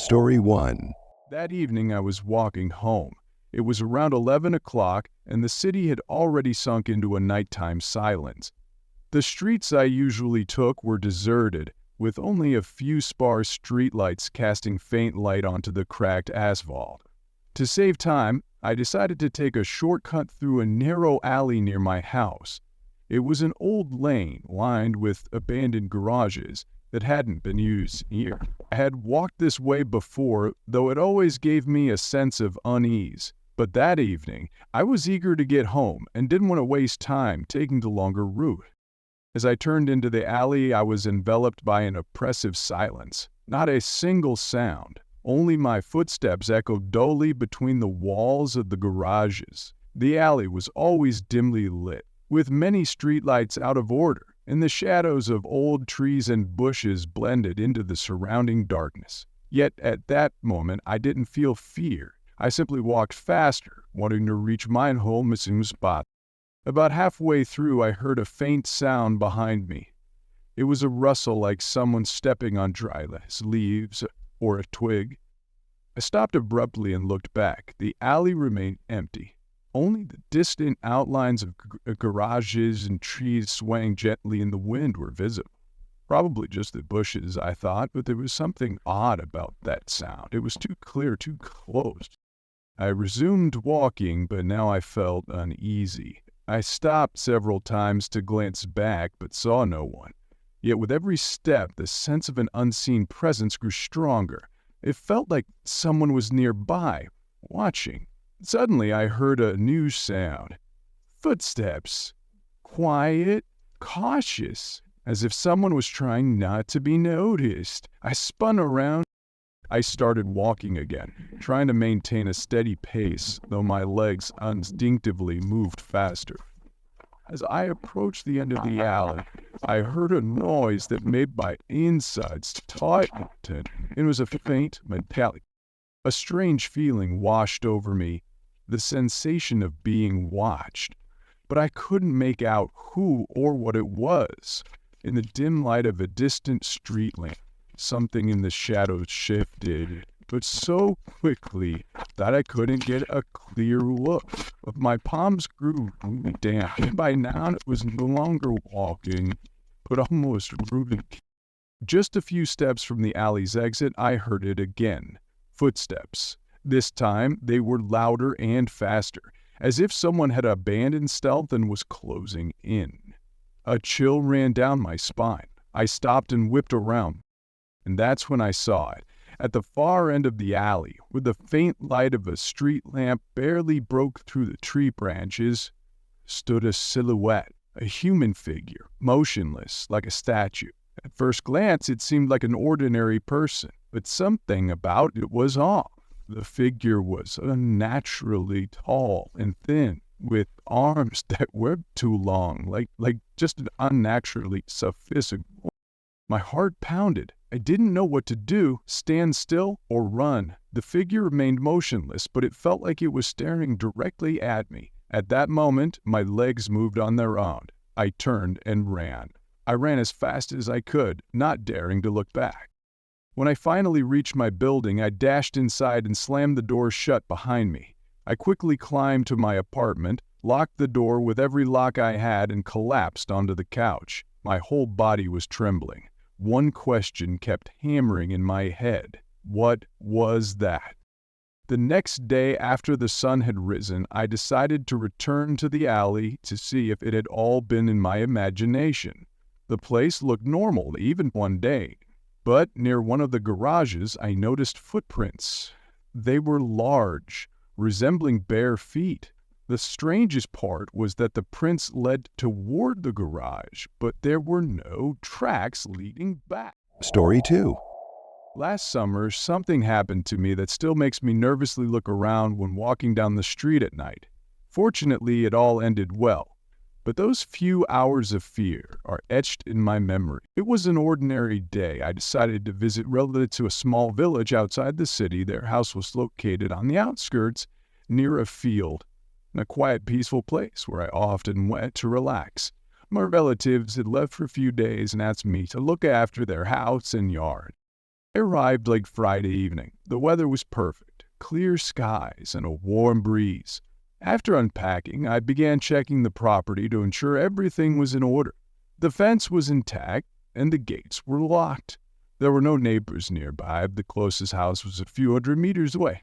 Story 1. That evening I was walking home. It was around 11 o'clock, and the city had already sunk into a nighttime silence. The streets I usually took were deserted, with only a few sparse streetlights casting faint light onto the cracked asphalt. To save time, I decided to take a shortcut through a narrow alley near my house. It was an old lane lined with abandoned garages that hadn't been used in years. I had walked this way before, though it always gave me a sense of unease. But that evening, I was eager to get home and didn't want to waste time taking the longer route. As I turned into the alley, I was enveloped by an oppressive silence. Not a single sound. Only my footsteps echoed dully between the walls of the garages. The alley was always dimly lit, with many streetlights out of order, and the shadows of old trees and bushes blended into the surrounding darkness. Yet at that moment I didn't feel fear. I simply walked faster, wanting to reach my home as soon as possible. About halfway through I heard a faint sound behind me. It was a rustle like someone stepping on dry leaves or a twig. I stopped abruptly and looked back. The alley remained empty. Only the distant outlines of garages and trees swaying gently in the wind were visible. Probably just the bushes, I thought, but there was something odd about that sound. It was too clear, too close. I resumed walking, but now I felt uneasy. I stopped several times to glance back, but saw no one. Yet with every step, the sense of an unseen presence grew stronger. It felt like someone was nearby, watching. Suddenly, I heard a new sound. Footsteps. Quiet, cautious, as if someone was trying not to be noticed. I spun around. I started walking again, trying to maintain a steady pace, though my legs instinctively moved faster. As I approached the end of the alley, I heard a noise that made my insides tighten. It was a faint metallic. A strange feeling washed over me, the sensation of being watched. But I couldn't make out who or what it was. In the dim light of a distant street lamp, something in the shadows shifted, but so quickly that I couldn't get a clear look. My palms grew damp, and by now it was no longer walking, but almost rooting. Just a few steps from the alley's exit, I heard it again. Footsteps. This time, they were louder and faster, as if someone had abandoned stealth and was closing in. A chill ran down my spine. I stopped and whipped around, and that's when I saw it. At the far end of the alley, where the faint light of a street lamp barely broke through the tree branches, stood a silhouette, a human figure, motionless like a statue. At first glance, it seemed like an ordinary person, but something about it was off. The figure was unnaturally tall and thin, with arms that were too long, like just an unnaturally sophisticated. My heart pounded. I didn't know what to do, stand still or run. The figure remained motionless, but it felt like it was staring directly at me. At that moment, my legs moved on their own. I turned and ran. I ran as fast as I could, not daring to look back. When I finally reached my building, I dashed inside and slammed the door shut behind me. I quickly climbed to my apartment, locked the door with every lock I had, and collapsed onto the couch. My whole body was trembling. One question kept hammering in my head. What was that? The next day after the sun had risen, I decided to return to the alley to see if it had all been in my imagination. The place looked normal even one day, but near one of the garages I noticed footprints. They were large, resembling bare feet. The strangest part was that the prints led toward the garage, but there were no tracks leading back. Story 2. Last summer, something happened to me that still makes me nervously look around when walking down the street at night. Fortunately, it all ended well, but those few hours of fear are etched in my memory. It was an ordinary day. I decided to visit relatives to a small village outside the city. Their house was located on the outskirts, near a field. In a quiet, peaceful place where I often went to relax. My relatives had left for a few days and asked me to look after their house and yard. I arrived like Friday evening. The weather was perfect, clear skies and a warm breeze. After unpacking, I began checking the property to ensure everything was in order. The fence was intact and the gates were locked. There were no neighbors nearby. The closest house was a few hundred meters away.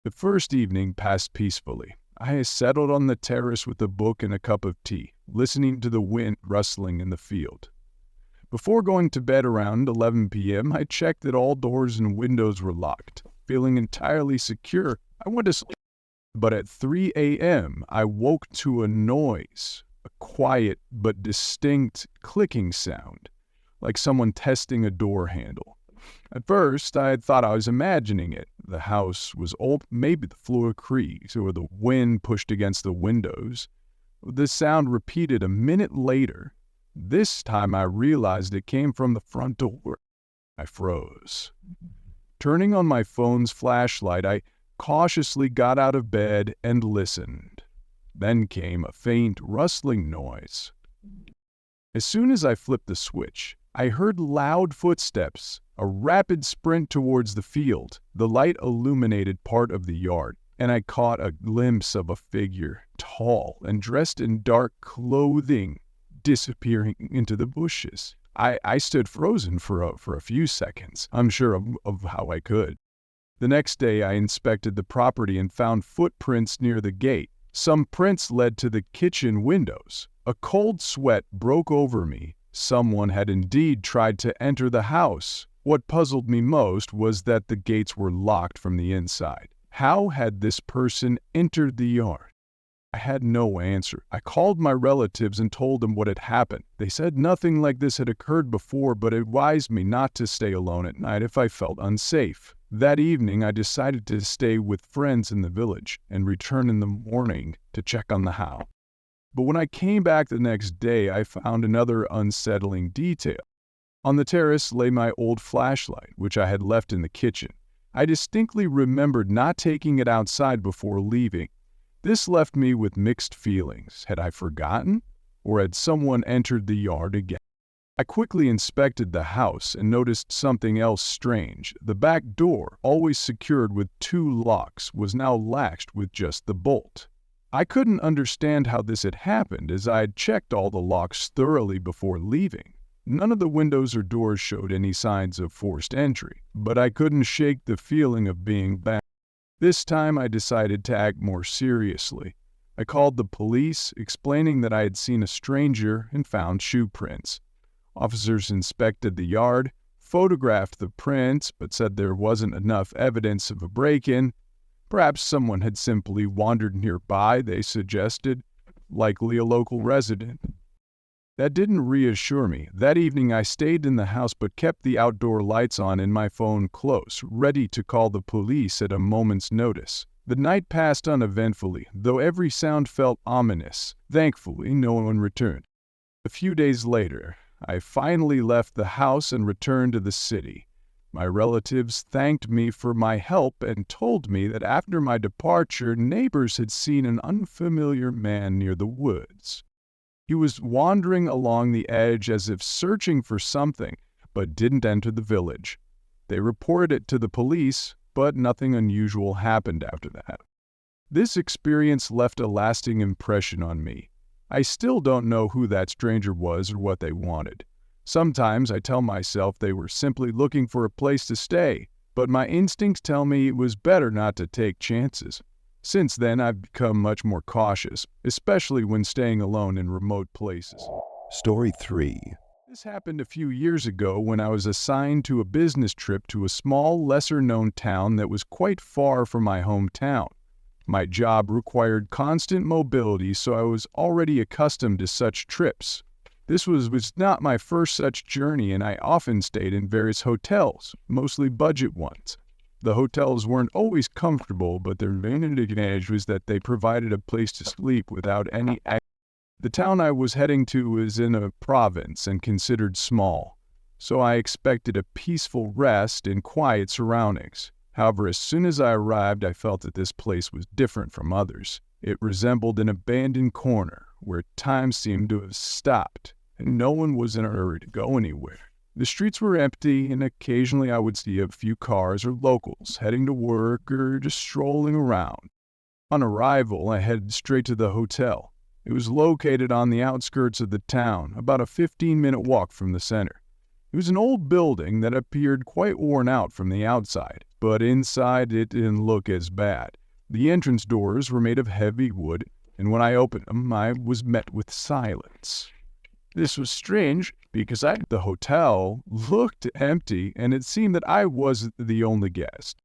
The first evening passed peacefully. I settled on the terrace with a book and a cup of tea, listening to the wind rustling in the field. Before going to bed around 11 p.m., I checked that all doors and windows were locked. Feeling entirely secure, I went to sleep. But at 3 a.m., I woke to a noise, a quiet but distinct clicking sound, like someone testing a door handle. At first, I had thought I was imagining it. The house was old, maybe the floor creaked or the wind pushed against the windows. The sound repeated a minute later. This time I realized it came from the front door. I froze. Turning on my phone's flashlight, I cautiously got out of bed and listened. Then came a faint rustling noise. As soon as I flipped the switch, I heard loud footsteps, a rapid sprint towards the field. The light illuminated part of the yard, and I caught a glimpse of a figure, tall and dressed in dark clothing, disappearing into the bushes. I stood frozen for a few seconds, unsure of how I could. The next day, I inspected the property and found footprints near the gate. Some prints led to the kitchen windows. A cold sweat broke over me. Someone had indeed tried to enter the house. What puzzled me most was that the gates were locked from the inside. How had this person entered the yard? I had no answer. I called my relatives and told them what had happened. They said nothing like this had occurred before, but advised me not to stay alone at night if I felt unsafe. That evening, I decided to stay with friends in the village and return in the morning to check on the house. But when I came back the next day, I found another unsettling detail. On the terrace lay my old flashlight, which I had left in the kitchen. I distinctly remembered not taking it outside before leaving. This left me with mixed feelings. Had I forgotten? Or had someone entered the yard again? I quickly inspected the house and noticed something else strange. The back door, always secured with 2 locks, was now latched with just the bolt. I couldn't understand how this had happened, as I had checked all the locks thoroughly before leaving. None of the windows or doors showed any signs of forced entry, but I couldn't shake the feeling of being back. This time I decided to act more seriously. I called the police, explaining that I had seen a stranger and found shoe prints. Officers inspected the yard, photographed the prints, but said there wasn't enough evidence of a break-in. Perhaps someone had simply wandered nearby, they suggested, likely a local resident. That didn't reassure me. That evening I stayed in the house but kept the outdoor lights on and my phone close, ready to call the police at a moment's notice. The night passed uneventfully, though every sound felt ominous. Thankfully, no one returned. A few days later, I finally left the house and returned to the city. My relatives thanked me for my help and told me that after my departure, neighbors had seen an unfamiliar man near the woods. He was wandering along the edge as if searching for something, but didn't enter the village. They reported it to the police, but nothing unusual happened after that. This experience left a lasting impression on me. I still don't know who that stranger was or what they wanted. Sometimes I tell myself they were simply looking for a place to stay, but my instincts tell me it was better not to take chances. Since then, I've become much more cautious, especially when staying alone in remote places. Story 3. This happened a few years ago when I was assigned to a business trip to a small, lesser-known town that was quite far from my hometown. My job required constant mobility, so I was already accustomed to such trips. This was not my first such journey, and I often stayed in various hotels, mostly budget ones. The hotels weren't always comfortable, but their main advantage was that they provided a place to sleep without any activity. The town I was heading to was in a province and considered small, so I expected a peaceful rest in quiet surroundings. However, as soon as I arrived, I felt that this place was different from others. It resembled an abandoned corner where time seemed to have stopped, and no one was in a hurry to go anywhere. The streets were empty, and occasionally I would see a few cars or locals heading to work or just strolling around. On arrival, I headed straight to the hotel. It was located on the outskirts of the town, about a 15-minute walk from the center. It was an old building that appeared quite worn out from the outside, but inside it didn't look as bad. The entrance doors were made of heavy wood, and when I opened them, I was met with silence. This was strange because the hotel looked empty, and it seemed that I was the only guest.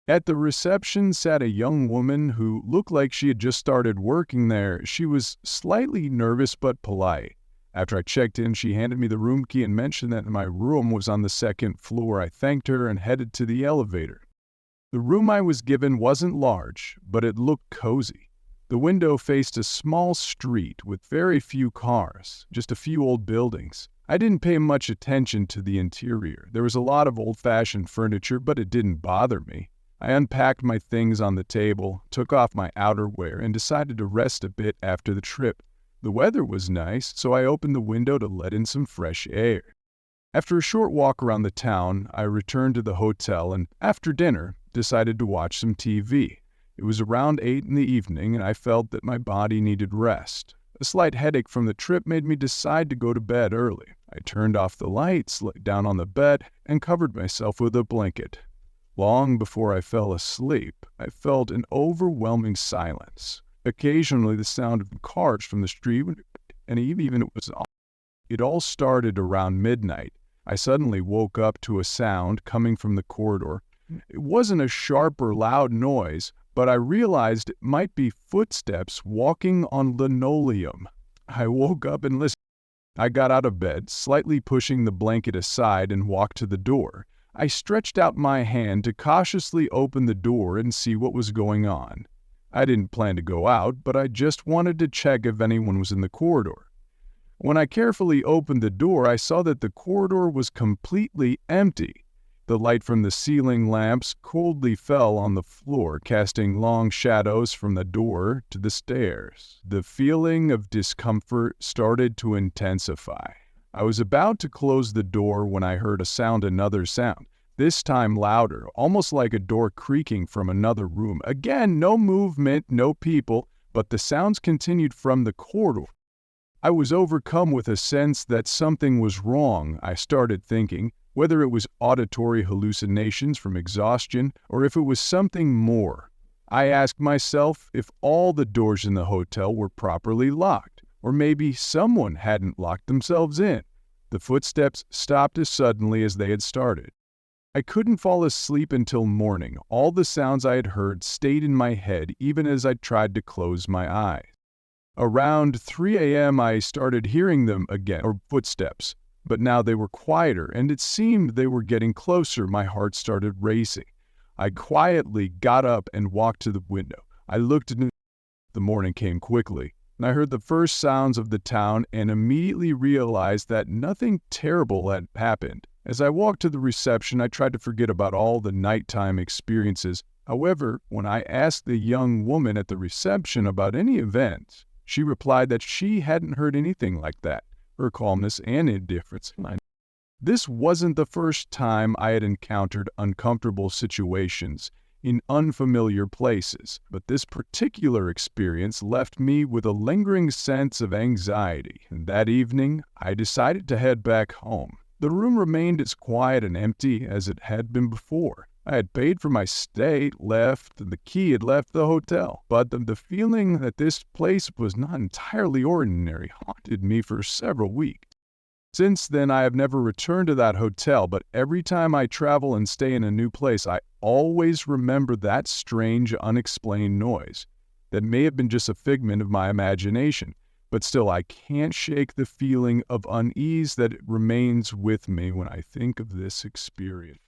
At the reception sat a young woman who looked like she had just started working there. She was slightly nervous but polite. After I checked in, she handed me the room key and mentioned that my room was on the second floor. I thanked her and headed to the elevator. The room I was given wasn't large, but it looked cozy. The window faced a small street with very few cars, just a few old buildings. I didn't pay much attention to the interior. There was a lot of old-fashioned furniture, but it didn't bother me. I unpacked my things on the table, took off my outerwear, and decided to rest a bit after the trip. The weather was nice, so I opened the window to let in some fresh air. After a short walk around the town, I returned to the hotel and, after dinner, decided to watch some TV. It was around 8 in the evening, and I felt that my body needed rest. A slight headache from the trip made me decide to go to bed early. I turned off the lights, lay down on the bed, and covered myself with a blanket. Long before I fell asleep, I felt an overwhelming silence. Occasionally, the sound of cars from the street, and even it all started around midnight. I suddenly woke up to a sound coming from the corridor. It wasn't a sharp or loud noise, but I realized it might be footsteps walking on linoleum. I woke up and listened. I got out of bed, slightly pushing the blanket aside, and walked to the door. I stretched out my hand to cautiously open the door and see what was going on. I didn't plan to go out, but I just wanted to check if anyone was in the corridor. When I carefully opened the door, I saw that the corridor was completely empty. The light from the ceiling lamps coldly fell on the floor, casting long shadows from the door to the stairs. The feeling of discomfort started to intensify. I was about to close the door when I heard another sound, this time louder, almost like a door creaking from another room. Again, no movement, no people, but the sounds continued from the corridor. I was overcome with a sense that something was wrong. I started thinking, whether it was auditory hallucinations from exhaustion or if it was something more. I asked myself if all the doors in the hotel were properly locked, or maybe someone hadn't locked themselves in. The footsteps stopped as suddenly as they had started. I couldn't fall asleep until morning. All the sounds I had heard stayed in my head even as I tried to close my eyes. Around 3 a.m. I started hearing them again, or footsteps. But now they were quieter, and it seemed they were getting closer. My heart started racing. I quietly got up and walked to the window. I looked in. The morning came quickly, and I heard the first sounds of the town and immediately realized that nothing terrible had happened. As I walked to the reception, I tried to forget about all the nighttime experiences. However, when I asked the young woman at the reception about any events, she replied that she hadn't heard anything like that. Her calmness and indifference. This wasn't the first time I had encountered uncomfortable situations in unfamiliar places, but this particular experience left me with a lingering sense of anxiety, and that evening I decided to head back home. The room remained as quiet and empty as it had been before. I had paid for my stay, left, and the key had left the hotel. But the feeling that this place was not entirely ordinary haunted me for several weeks. Since then, I have never returned to that hotel, but every time I travel and stay in a new place, I always remember that strange, unexplained noise. That may have been just a figment of my imagination, but still I can't shake the feeling of unease that remains with me when I think of this experience.